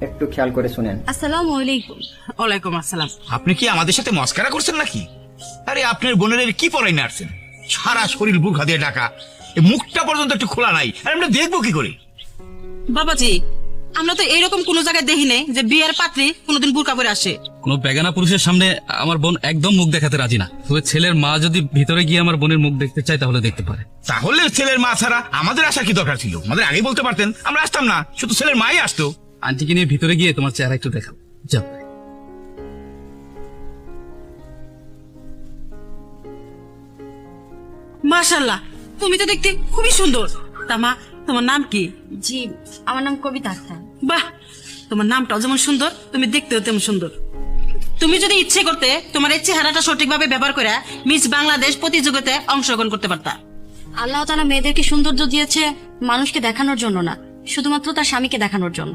একটু খেয়াল করে শুনেন। আসসালামু আলাইকুম। ওয়ালাইকুম আসসালাম। আপনি কি আমাদের সাথে মস্কারা করছেন নাকি? আরে আপনার বোনের কি পড়াই না আসছেন, সারা শরীর বুক দিয়ে ঢাকা, এই মুখটা পর্যন্ত একটু খোলা নাই, আর আমরা দেখবো কি করে? বাবাজি, আমরা তো এইরকম কোন জায়গায় দেখি নাই যে বিয়ের পাত্রী কোনোদিন বুরকা পরে আসে। কোন বেগানা পুরুষের সামনে আমার বোন একদম মুখ দেখাতে রাজি না। তবে ছেলের মা যদি ভিতরে গিয়ে আমার বোনের মুখ দেখতে চায় তাহলে দেখতে পারে। তাহলে ছেলের মা ছাড়া আমাদের আসার কি দরকার ছিল? আমাদের আগেই বলতে পারতেন, আমরা আসতাম না, শুধু ছেলের মাই আসতো। আন্টিকে নিয়ে ভিতরে গিয়ে তোমার চেহারা একটু দেখাও, যাও। মাশাআল্লাহ, তুমি তো দেখতে খুবই সুন্দর। তা মা, তোমার নাম কি? জি, আমার নাম কবিতা আক্তার। বাহ, তোমার নামটাও যেমন সুন্দর, তুমি দেখতেও তেমন সুন্দর। তুমি যদি ইচ্ছে করতে তোমার এই চেহারাটা সঠিকভাবে ব্যবহার করে মিস বাংলাদেশ প্রতিযোগিতায় অংশগ্রহণ করতে পারতা। আল্লাহ তাআলা মেয়েদেরকে সৌন্দর্য দিয়েছে মানুষকে দেখানোর জন্য না, শুধুমাত্র তার স্বামীকে দেখানোর জন্য।